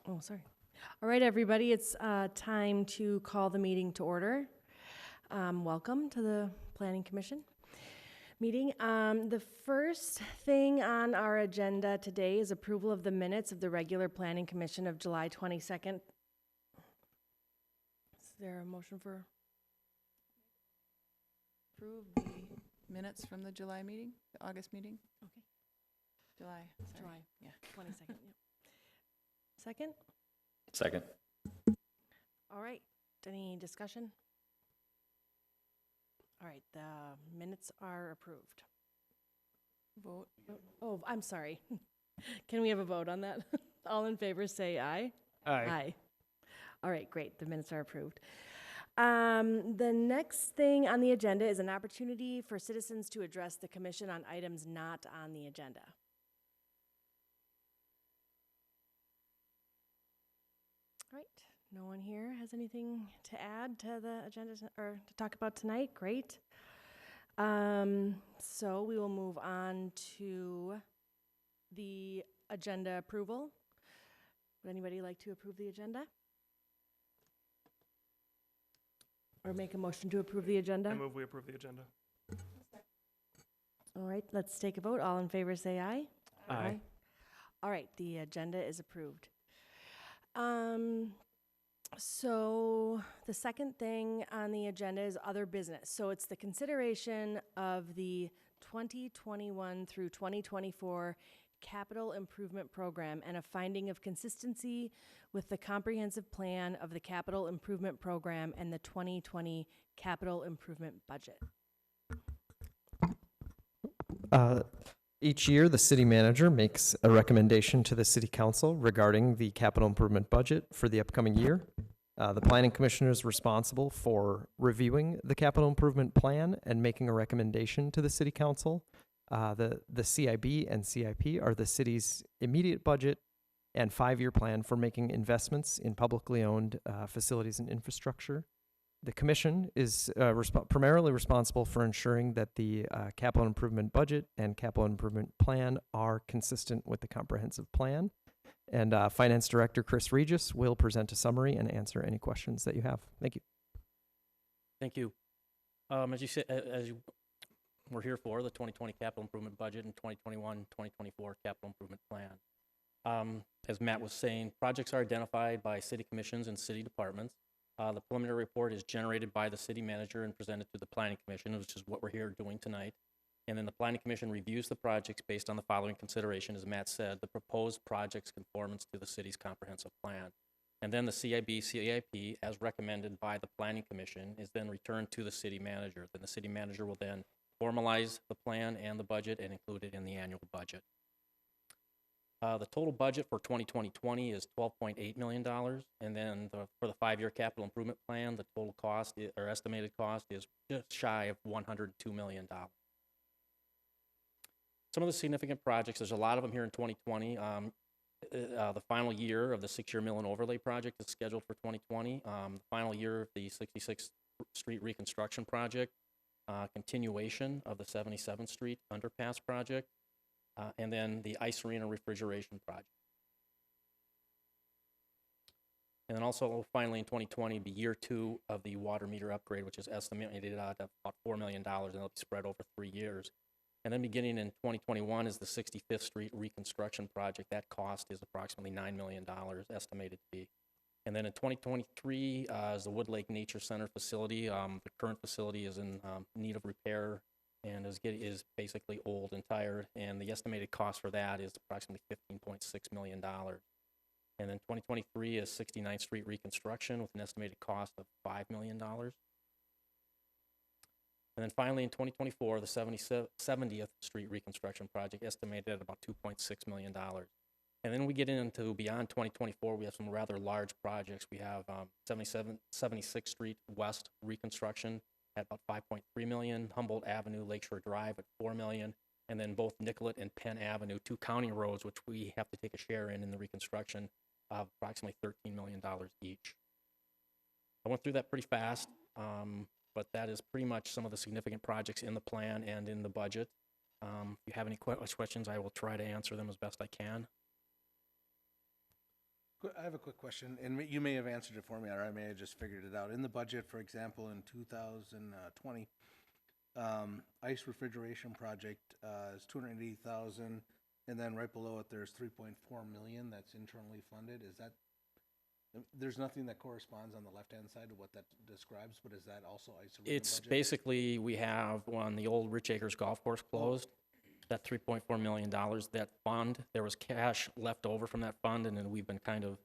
Oh, sorry. All right, everybody, it's time to call the meeting to order. Welcome to the Planning Commission meeting. The first thing on our agenda today is approval of the minutes of the regular Planning Commission of July 22nd. Is there a motion for? Approve the minutes from the July meeting, the August meeting? Okay. July. July. Yeah. 22nd. Yep. Second? Second. All right. Any discussion? All right, the minutes are approved. Vote. Oh, I'm sorry. Can we have a vote on that? All in favor, say aye. Aye. All right, great. The minutes are approved. The next thing on the agenda is an opportunity for citizens to address the commission on items not on the agenda. All right, no one here has anything to add to the agenda or to talk about tonight. Great. So we will move on to the agenda approval. Would anybody like to approve the agenda? Or make a motion to approve the agenda? I move we approve the agenda. All right, let's take a vote. All in favor, say aye. Aye. All right, the agenda is approved. So the second thing on the agenda is other business. So it's the consideration of the 2021 through 2024 Capital Improvement Program and a finding of consistency with the comprehensive plan of the Capital Improvement Program and the 2020 Capital Improvement Budget. Each year, the city manager makes a recommendation to the city council regarding the capital improvement budget for the upcoming year. The planning commissioner is responsible for reviewing the capital improvement plan and making a recommendation to the city council. The CIB and CIP are the city's immediate budget and 5-year plan for making investments in publicly owned facilities and infrastructure. The commission is primarily responsible for ensuring that the capital improvement budget and capital improvement plan are consistent with the comprehensive plan. And Finance Director Chris Regis will present a summary and answer any questions that you have. Thank you. Thank you. As you said, we're here for the 2020 capital improvement budget and 2021-2024 capital improvement plan. As Matt was saying, projects are identified by city commissions and city departments. The preliminary report is generated by the city manager and presented to the planning commission, which is what we're here doing tonight. And then the planning commission reviews the projects based on the following consideration. As Matt said, the proposed project's conformance to the city's comprehensive plan. And then the CIP, as recommended by the planning commission, is then returned to the city manager. Then the city manager will then formalize the plan and the budget and include it in the annual budget. The total budget for 2020 is $12.8 million, and then for the 5-year capital improvement plan, the total cost or estimated cost is just shy of $102 million. Some of the significant projects, there's a lot of them here in 2020. The final year of the 6-year mill and overlay project is scheduled for 2020. The final year of the 66th Street reconstruction project, continuation of the 77th Street underpass project, and then the ice arena refrigeration project. And then also finally in 2020, be year 2 of the water meter upgrade, which is estimated at about $4 million, and it'll be spread over 3 years. And then beginning in 2021 is the 65th Street reconstruction project. That cost is approximately $9 million estimated to be. And then in 2023 is the Wood Lake Nature Center facility. The current facility is in need of repair and is basically old and tired, and the estimated cost for that is approximately $15.6 million. And then 2023 is 69th Street reconstruction with an estimated cost of $5 million. And then finally in 2024, the 70th Street reconstruction project estimated at about $2.6 million. And then we get into beyond 2024, we have some rather large projects. We have 76th Street West reconstruction at about $5.3 million, Humboldt Avenue, Lakeshore Drive at $4 million, and then both Nicollet and Penn Avenue, 2 county roads, which we have to take a share in the reconstruction, of approximately $13 million each. I went through that pretty fast, but that is pretty much some of the significant projects in the plan and in the budget. If you have any questions, I will try to answer them as best I can. I have a quick question, and you may have answered it for me, or I may have just figured it out. In the budget, for example, in 2020, ice refrigeration project is 280,000, and then right below it, there's 3.4 million that's internally funded. Is that, there's nothing that corresponds on the left-hand side of what that describes, but is that also ice arena It's budget? basically, we have, when the old Rich Acres Golf Course closed, that $3.4 million, that fund, there was cash left over from that fund, and then we've been kind of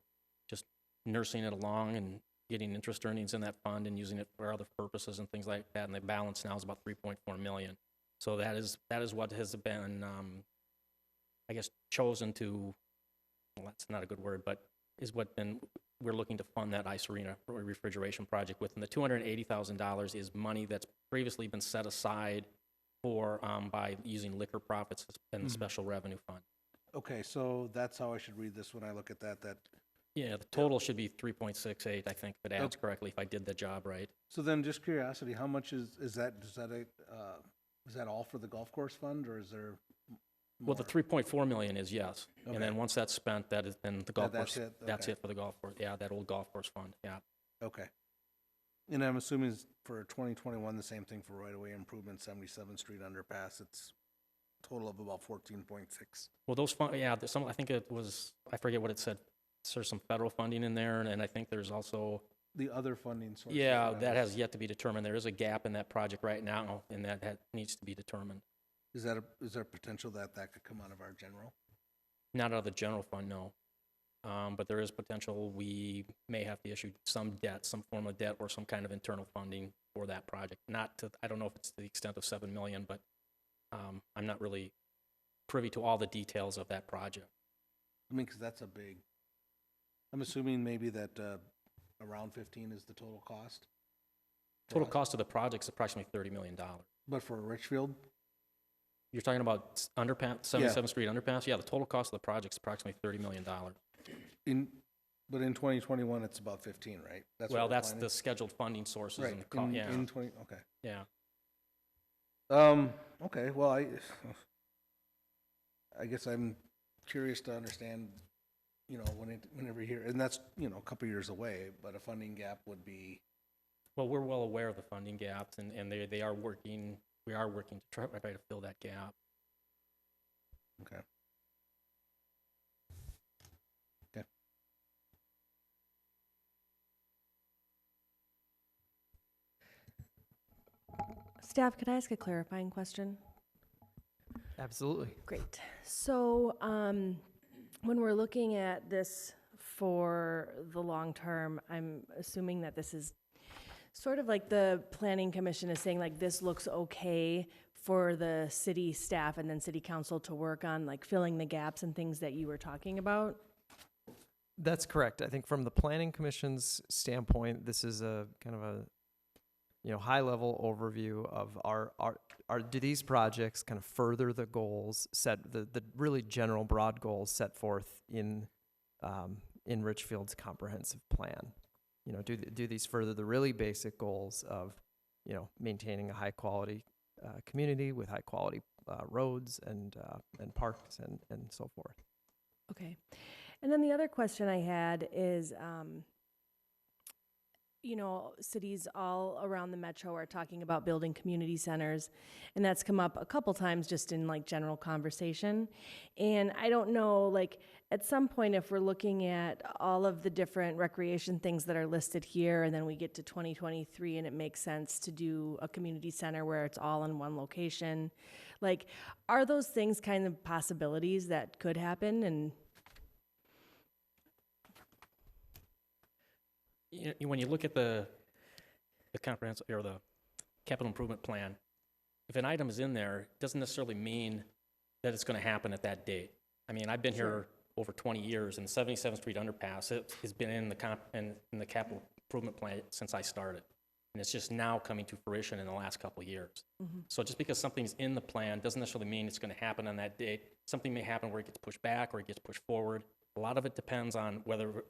just nursing it along and getting interest earnings in that fund and using it for other purposes and things like that, and the balance now is about 3.4 million. So that is what has been, I guess, chosen to, well, that's not a good word, but is what we're looking to fund that ice arena refrigeration project with. And the $280,000 is money that's previously been set aside for, by using liquor profits and the special revenue fund. Okay, so that's how I should read this when I look at that, Yeah, the total should be 3.68, I think, if it adds correctly, if I did the job right. so then just curiosity, how much is that, is that all for the golf course fund, or is there Well, the more? 3.4 million is yes. And then Okay. once that's spent, that is, then the golf That's course, it? that's Okay. it for the golf course. Yeah, that old golf course fund, yeah. Okay. And I'm assuming for 2021, the same thing for right-of-way improvement, 77th Street underpass, it's total of about 14.6. Well, those fund, yeah, there's some, I think it was, I forget what it said. There's some federal funding in there, and I think there's also, The other funding sources. yeah, what I that was- has yet to be determined. There is a gap in that project right now, and that needs to be determined. Is there potential that could come out of our general? Not out of the general fund, no. But there is potential we may have to issue some debt, some form of debt, or some kind of internal funding for that project. Not to, I don't know if it's to the extent of 7 million, but I'm not really privy to all the details of that project. I mean, because that's a big, I'm assuming maybe that around 15 is the total cost? for Total us? cost of the project is approximately $30 million. But for Richfield? You're talking about underpass, 77th Street underpass? Yeah, the total cost of the project is approximately $30 million. But in 2021, it's about 15, right? That's what Well, we're that's planning? the scheduled funding sources Right, and the, yeah, in 20, okay. yeah. Okay, well, I guess I'm curious to understand, whenever you hear, and that's, a couple years away, but a funding gap would be, Well, we're well aware of the funding gaps, and we are working to try to fill that gap. okay. Okay. Staff, could I ask a clarifying question? Absolutely. Great. So, when we're looking at this for the long term, I'm assuming that this is sort of like the planning commission is saying, like, this looks okay for the city staff and then city council to work on, like, filling the gaps and things that you were talking about? That's correct. I think from the planning commission's standpoint, this is a kind of a high level overview of our do these projects kind of further the goals set, the really general broad goals set forth in Richfield's comprehensive plan. Do these further the really basic goals of maintaining a high quality community with high quality roads and parks and so forth. Okay. And then the other question I had is, cities all around the metro are talking about building community centers, and that's come up a couple times just in like general conversation. And I don't know, like, at some point, if we're looking at all of the different recreation things that are listed here, and then we get to 2023 and it makes sense to do a community center where it's all in one location, like, are those things kind of possibilities that could happen? And When you look at the comprehensive, or the capital improvement plan, if an item is in there, it doesn't necessarily mean that it's going to happen at that date. I mean, I've been here over 20 years, and 77th Street underpass, it has been in the capital improvement plan since I started. And it's just now coming to fruition in the last couple of years. So just because something's in the plan doesn't necessarily mean it's going to happen on that date. Something may happen where it gets pushed back or it gets pushed forward. A lot of it depends on whether,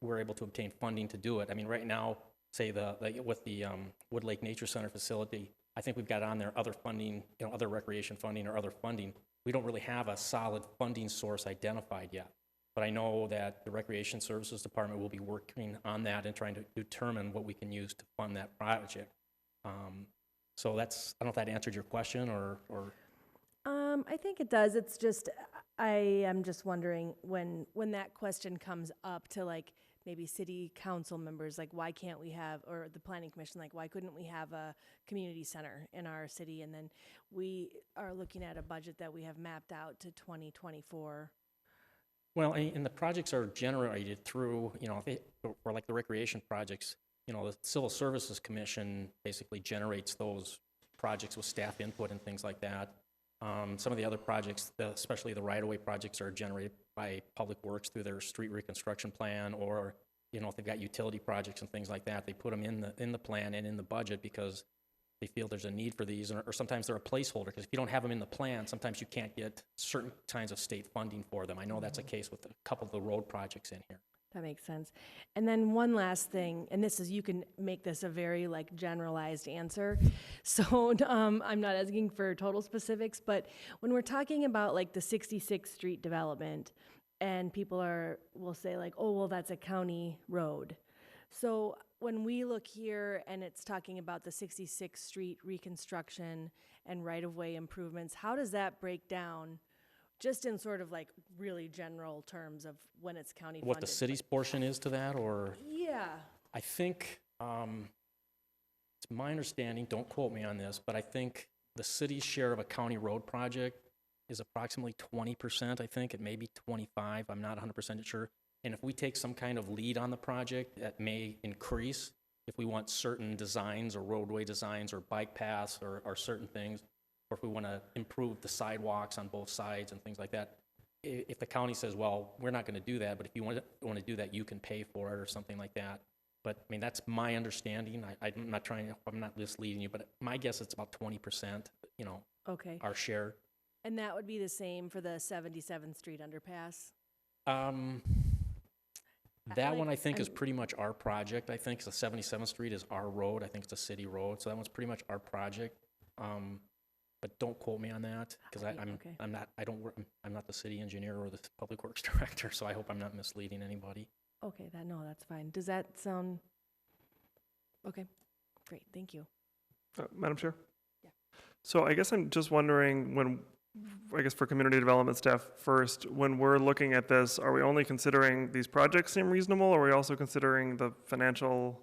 we're able to obtain funding to do it. I mean, right now, say with the Wood Lake Nature Center facility, I think we've got on there other funding, other recreation funding or other funding. We don't really have a solid funding source identified yet. But I know that the Recreation Services Department will be working on that and trying to determine what we can use to fund that project. So that's, I don't know if that answered your question or I think it does. It's just, I am just wondering when that question comes up to like maybe city council members, like why can't we have, or the planning commission, like why couldn't we have a community center in our city? And then we are looking at a budget that we have mapped out to 2024. Well, and the projects are generated through, for like the recreation projects, the Civil Services Commission basically generates those projects with staff input and things like that. Some of the other projects, especially the right-of-way projects, are generated by Public Works through their street reconstruction plan, or, if they've got utility projects and things like that, they put them in the plan and in the budget because they feel there's a need for these, or sometimes they're a placeholder, because if you don't have them in the plan, sometimes you can't get certain kinds of state funding for them. I know that's a case with a couple of the road projects in here. That makes sense. And then one last thing, and this is, you can make this a very like generalized answer. So I'm not asking for total specifics, but when we're talking about like the 66th Street development, and people will say like, oh, well, that's a county road. So when we look here and it's talking about the 66th Street reconstruction and right-of-way improvements, how does that break down? Just in sort of like really general terms of when it's county funded. What the city's portion is to that, or? Yeah. I think, it's my understanding, don't quote me on this, but I think the city's share of a county road project is approximately 20%, I think. It may be 25, I'm not 100% sure. And if we take some kind of lead on the project, that may increase if we want certain designs or roadway designs or bike paths or certain things, or if we want to improve the sidewalks on both sides and things like that. If the county says, well, we're not going to do that, but if you want to do that, you can pay for it or something like that. But I mean, that's my understanding. I'm not misleading you, but my guess it's about 20%, Okay. our share. And that would be the same for the 77th Street underpass? That one like- I think is I'm- pretty much our project. I think the 77th Street is our road. I think it's a city road, so that one's pretty much our project. But don't quote me on that, because Okay. I'm not the city engineer or the public works director, so I hope I'm not misleading anybody. Okay, that's fine. Does that sound, okay, great, thank you. Madam Chair? Yeah. So I guess I'm just wondering for community development staff first, when we're looking at this, are we only considering these projects seem reasonable, or are we also considering the financial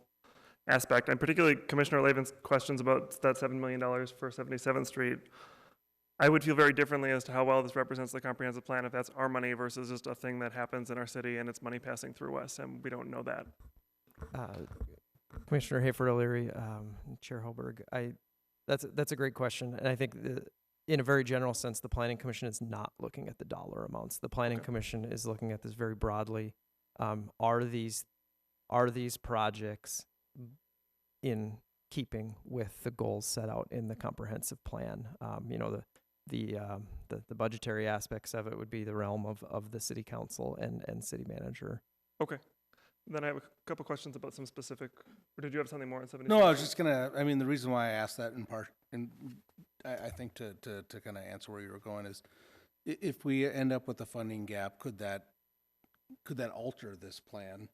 aspect? And particularly Commissioner Lavin's questions about that $7 million for 77th Street. I would feel very differently as to how well this represents the comprehensive plan if that's our money versus just a thing that happens in our city and it's money passing through us, and we don't know that. Commissioner Hayford O'Leary, Chair Holberg, that's a great question, and I think in a very general sense, the Planning Commission is not looking at the dollar amounts. The Planning Commission is looking at this very broadly. Are these projects in keeping with the goals set out in the comprehensive plan? The budgetary aspects of it would be the realm of the city council and city manager. Okay. Then I have a couple questions about some specific, or did you have something more on 77th? No, I was just the reason why I asked that in part, and I think to kind of answer where you were going is, if we end up with a funding gap, could that alter this plan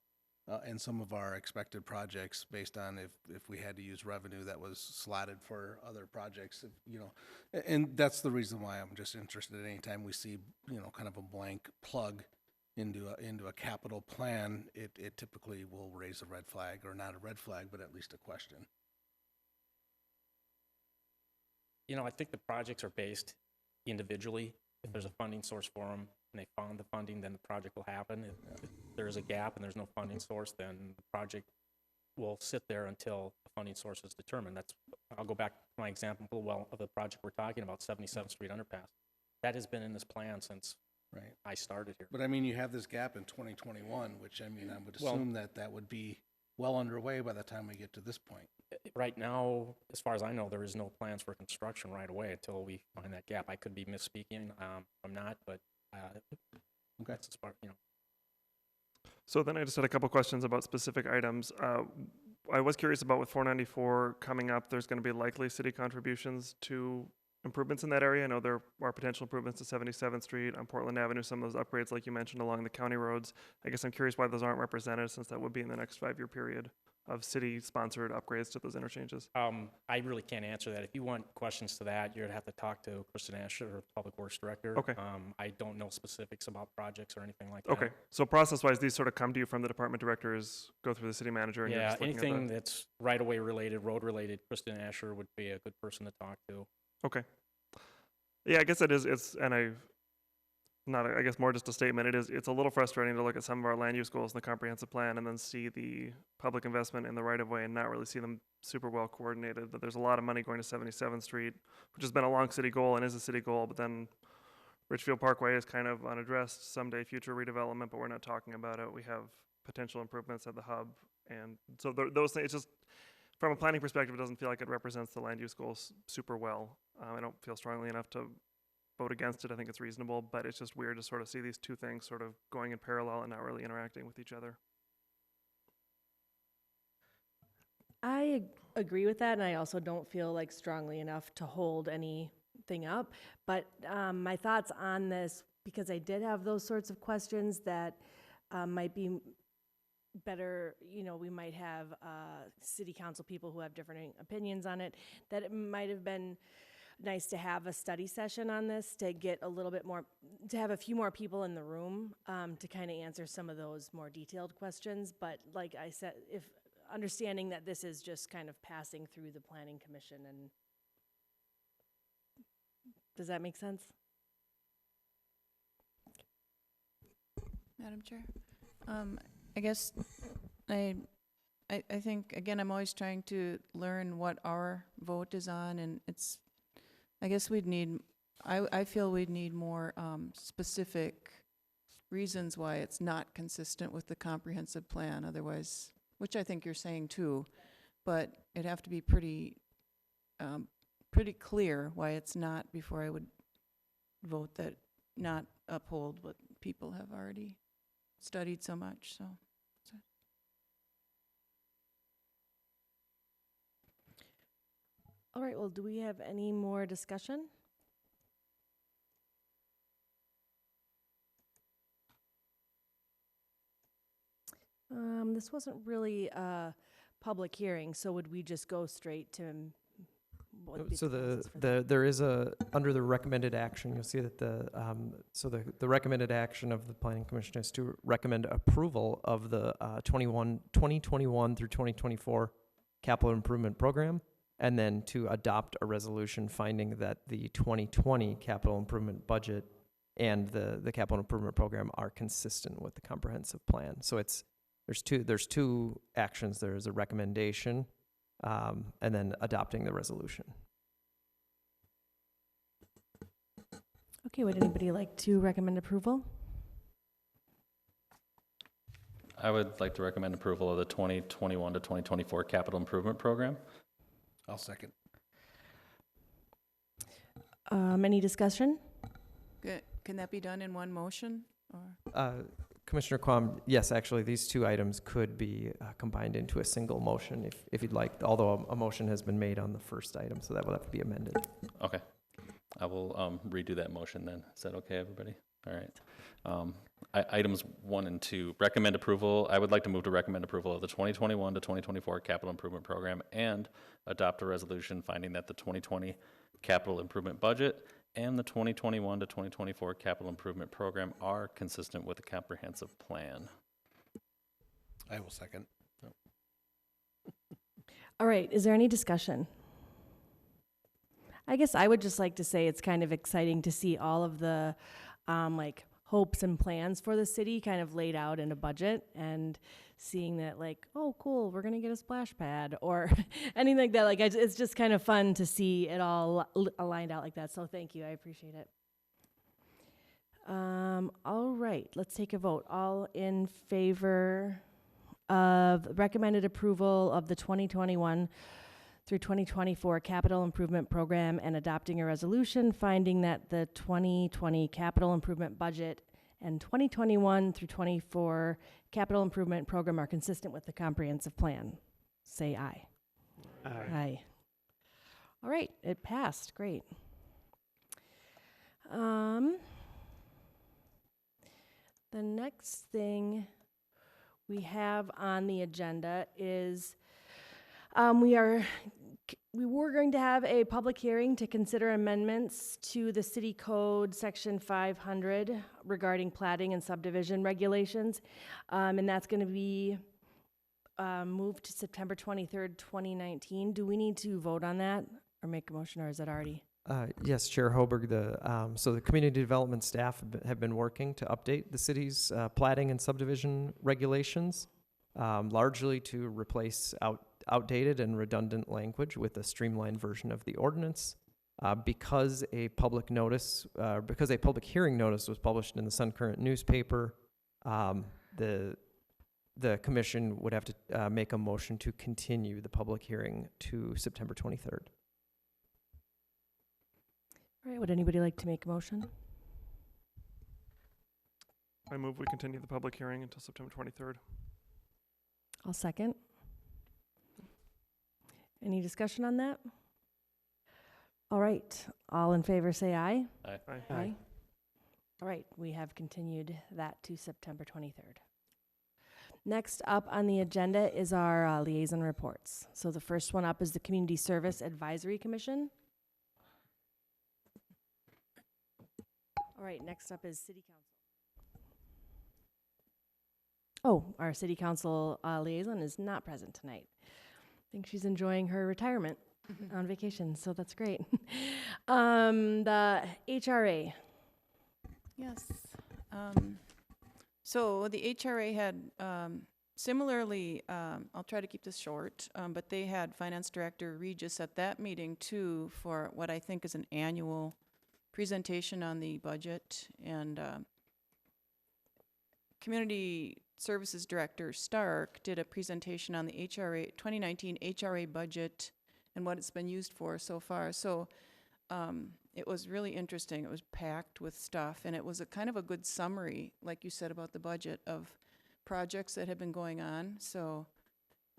and some of our expected projects based on if we had to use revenue that was slotted for other projects, and that's the reason why I'm just interested anytime we see, kind of a blank plug into a capital plan, it typically will raise a red flag, or not a red flag, but at least a question. I think the projects are based individually. If there's a funding source for them and they found the funding, then the project will happen. If there is a gap and there's no funding source, then the project will sit there until the funding source is determined. I'll go back to my example of the project we're talking about, 77th Street Underpass. That has been in this plan since I started here. But you have this gap in 2021, which I would assume that would be well underway by the time we get to this point. Right now, as far as I know, there is no plans for construction right away until we find that gap. I could be misspeaking. I'm not, but that's as far, So then I just had a couple questions about specific items. I was curious about with 494 coming up, there's going to be likely city contributions to improvements in that area. I know there are potential improvements to 77th Street, on Portland Avenue, some of those upgrades like you mentioned along the county roads. I guess I'm curious why those aren't represented, since that would be in the next 5-year period of city-sponsored upgrades to those interchanges. I really can't answer that. If you want questions to that, you're gonna have to talk to Kristen Asher, our Public Works Director. Okay. I don't know specifics about projects or anything like that. Okay, so process-wise, these sort of come to you from the department directors, go through the city manager, and you're Yeah, just looking at anything the... that's right-of-way related, road-related, Kristen Asher would be a good person to talk to. Okay. Yeah, I guess I guess more just a statement. It's a little frustrating to look at some of our land use goals in the comprehensive plan and then see the public investment in the right of way and not really see them super well coordinated. That there's a lot of money going to 77th Street, which has been a long city goal and is a city goal, but then Richfield Parkway is kind of unaddressed, someday future redevelopment, but we're not talking about it. We have potential improvements at the hub. And so those things, it's just, from a planning perspective, it doesn't feel like it represents the land use goals super well. I don't feel strongly enough to vote against it. I think it's reasonable, but it's just weird to sort of see these two things sort of going in parallel and not really interacting with each other. I agree with that, and I also don't feel like strongly enough to hold anything up. But my thoughts on this, because I did have those sorts of questions that might be better, we might have city council people who have different opinions on it, that it might have been nice to have a study session on this to get a little bit more, to have a few more people in the room to kind of answer some of those more detailed questions. But like I said, if understanding that this is just kind of passing through the planning commission, and does that make sense? Madam Chair? I guess I think, again, I'm always trying to learn what our vote is on, and I guess I feel we'd need more specific reasons why it's not consistent with the comprehensive plan, otherwise, which I think you're saying too, but it'd have to be pretty clear why it's not before I would vote that not uphold what people have already studied so much, so. All right, well, do we have any more discussion? This wasn't really a public hearing, so would we just go straight to what would be So process for that? there is under the recommended action, you'll see that the recommended action of the planning commission is to recommend approval of the 2021 through 2024 capital improvement program, and then to adopt a resolution finding that the 2020 capital improvement budget and the capital improvement program are consistent with the comprehensive plan. So there's two actions. There's a recommendation, and then adopting the resolution. Okay, would anybody like to recommend approval? I would like to recommend approval of the 2021 to 2024 capital improvement program. I'll second. Any discussion? Can that be done in one motion, or? Commissioner Quam, yes, actually, these two items could be combined into a single motion if you'd like, although a motion has been made on the first item, so that will have to be amended. Okay. I will redo that motion then. Is that okay, everybody? All right. Items 1 and 2, recommend approval. I would like to move to recommend approval of the 2021 to 2024 capital improvement program and adopt a resolution finding that the 2020 capital improvement budget and the 2021 to 2024 capital improvement program are consistent with the comprehensive plan. I will second. All right, is there any discussion? I guess I would just like to say it's kind of exciting to see all of the hopes and plans for the city kind of laid out in a budget, and seeing that oh cool, we're gonna get a splash pad or anything like that. It's just kind of fun to see it all aligned out like that. So thank you, I appreciate it. All right, let's take a vote. All in favor of recommended approval of the 2021 through 2024 capital improvement program and adopting a resolution finding that the 2020 capital improvement budget and 2021 through 24 capital improvement program are consistent with the comprehensive plan, say aye. Aye. Aye. All right, it passed. Great. The next thing we have on the agenda is we were going to have a public hearing to consider amendments to the city code section 500 regarding plating and subdivision regulations. And that's going to be moved to September 23rd, 2019. Do we need to vote on that or make a motion, or is that already? Yes, Chair Hoberg, so the community development staff have been working to update the city's plating and subdivision regulations, largely to replace outdated and redundant language with a streamlined version of the ordinance. Because a public hearing notice was published in the Sun Current newspaper, the commission would have to make a motion to continue the public hearing to September 23rd. All right, would anybody like to make a motion? I move we continue the public hearing until September 23rd. I'll second. Any discussion on that? All right, all in favor say aye. Aye. Aye. All right, we have continued that to September 23rd. Next up on the agenda is our liaison reports. So the first one up is the Community Service Advisory Commission. All right, next up is City Council. Oh, our City Council liaison is not present tonight. I think she's enjoying her retirement on vacation, so that's great. The HRA. Yes. So the HRA had similarly, I'll try to keep this short, but they had Finance Director Regis at that meeting too for what I think is an annual presentation on the budget, and Community Services Director Stark did a presentation on the HRA 2019 HRA budget and what it's been used for so far. So it was really interesting. It was packed with stuff, and it was a kind of a good summary, like you said, about the budget of projects that have been going on. So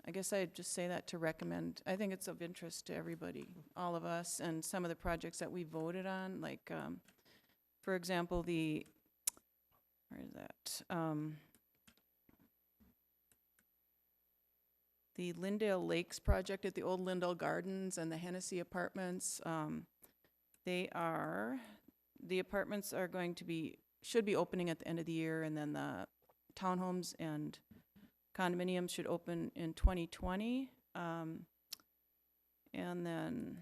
I guess I'd just say that to recommend. I think it's of interest to everybody, all of us, and some of the projects that we voted on, like, for example, where is that? The Lindale Lakes project at the old Lindale Gardens and the Hennessy Apartments. The apartments should be opening at the end of the year, and then the townhomes and condominiums should open in 2020. And then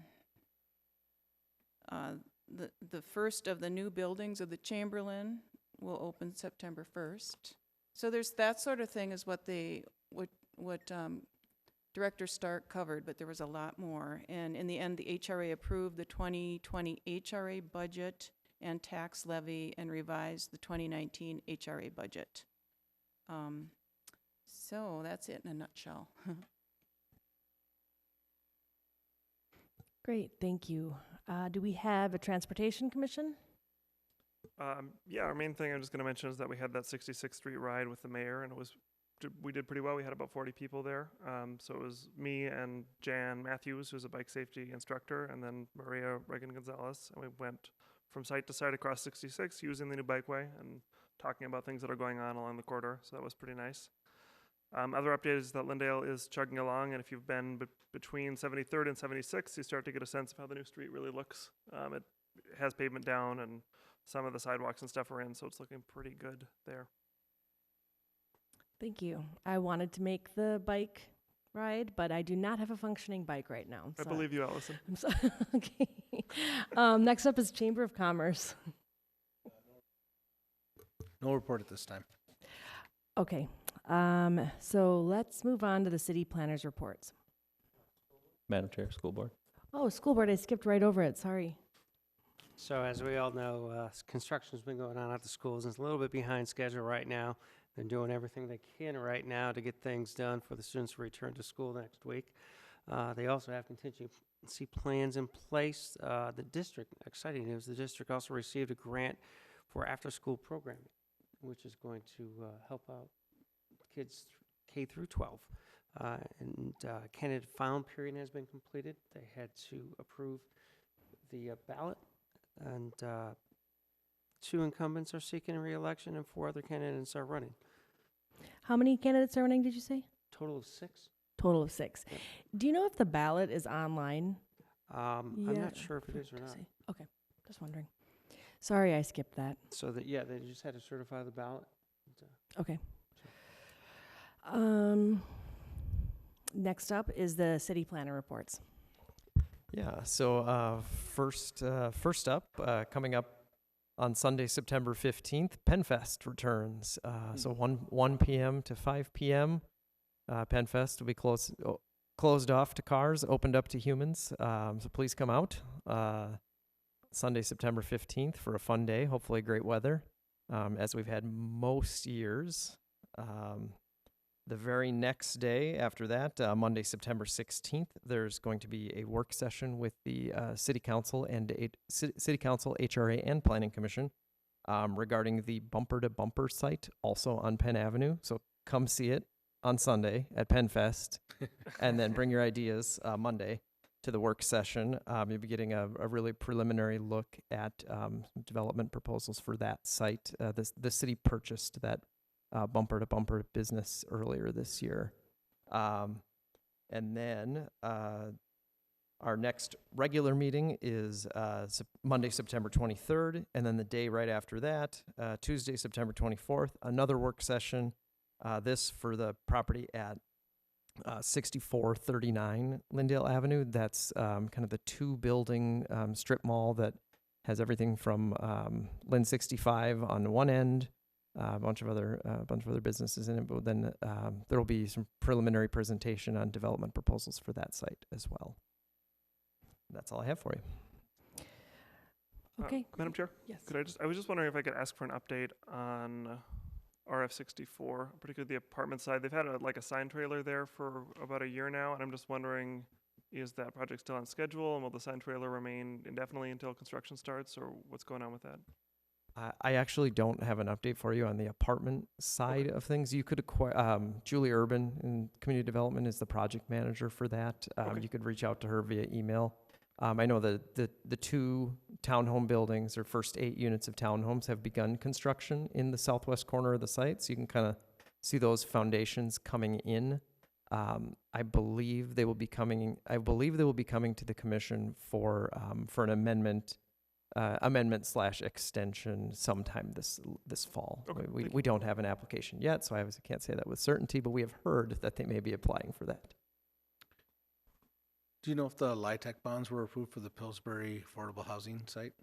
the first of the new buildings of the Chamberlain will open September 1st. So there's that sort of thing is what Director Stark covered, but there was a lot more. And in the end, the HRA approved the 2020 HRA budget and tax levy and revised the 2019 HRA budget. So that's it in a nutshell. Great, thank you. Do we have a Transportation Commission? Yeah, our main thing I'm just going to mention is that we had that 66th Street ride with the mayor, and we did pretty well. We had about 40 people there. So it was me and Jan Matthews, who's a bike safety instructor, and then Maria Reagan-Gonzalez. And we went from site to site across 66 using the new bikeway and talking about things that are going on along the corridor. So that was pretty nice. Other update is that Lindale is chugging along, and if you've been between 73rd and 76, you start to get a sense of how the new street really looks. It has pavement down, and some of the sidewalks and stuff are in, so it's looking pretty good there. Thank you. I wanted to make the bike ride, but I do not have a functioning bike right now. I believe you, Allison. I'm so okay. Next up is Chamber of Commerce. No report at this time. Okay. So let's move on to the city planners reports. Madam Chair, School Board. Oh, school board, I skipped right over it. Sorry. So as we all know, construction's been going on at the schools, and it's a little bit behind schedule right now. They're doing everything they can right now to get things done for the students to return to school next week. They also have contingency plans in place. The district, exciting news, the district also received a grant for after-school programming, which is going to help out kids K through 12. Candidate found period has been completed. They had to approve the ballot, and 2 incumbents are seeking reelection and 4 other candidates are running. How many candidates are running, did you say? Total of 6. Total of 6. Yep. Do you know if the ballot is online? I'm Yeah, not sure if it is or to not. see. Okay, just wondering. Sorry, I skipped that. So that, yeah, they just had to certify the ballot. Okay. Next up is the city planner reports. Yeah, so first up, coming up on Sunday, September 15th, PennFest returns. So 1 p.m. to 5 p.m. PennFest will be closed off to cars, opened up to humans. So please come out. Sunday, September 15th for a fun day, hopefully great weather, as we've had most years. The very next day after that, Monday, September 16th, there's going to be a work session with the City Council and City Council, HRA, and Planning Commission regarding the bumper-to-bumper site, also on Penn Avenue. So come see it on Sunday at PennFest, and then bring your ideas Monday to the work session. You'll be getting a really preliminary look at some development proposals for that site. The city purchased that bumper-to-bumper business earlier this year. And then our next regular meeting is Monday, September 23rd, and then the day right after that, Tuesday, September 24th, another work session, this for the property at 6439 Lyndale Avenue. That's kind of the 2-building strip mall that has everything from Lynn 65 on one end, a bunch of other businesses in it, but then there will be some preliminary presentation on development proposals for that site as well. That's all I have for you. Okay. Madam Chair, Yes. I was just wondering if I could ask for an update on RF64, particularly the apartment side. They've had a sign trailer there for about a year now, and I'm just wondering, is that project still on schedule, and will the sign trailer remain indefinitely until construction starts, or what's going on with that? I actually don't have an update for you on the apartment side of things. You could acquire, Julie Urban in community development is the project manager for that. You could reach out to her via email. I know that the 2 townhome buildings, or first 8 units of townhomes, have begun construction in the southwest corner of the site. So you can kind of see those foundations coming in. I believe they will be coming to the commission for an amendment / extension sometime this fall. Okay, We don't have an application yet, so I obviously can't say that with certainty, but we have heard that they may be applying for that. Do you know if the LIHTC bonds were approved for the Pillsbury affordable housing site?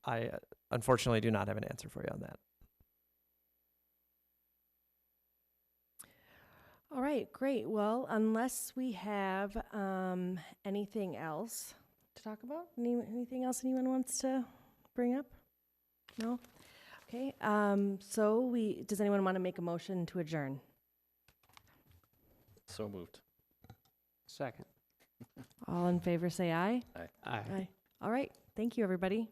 I unfortunately do not have an answer for you on that. All right, great. Well, unless we have anything else to talk about, anything else anyone wants to bring up? No? Okay, does anyone want to make a motion to adjourn? So moved. Second. All in favor say aye. Aye. All right, thank you, everybody.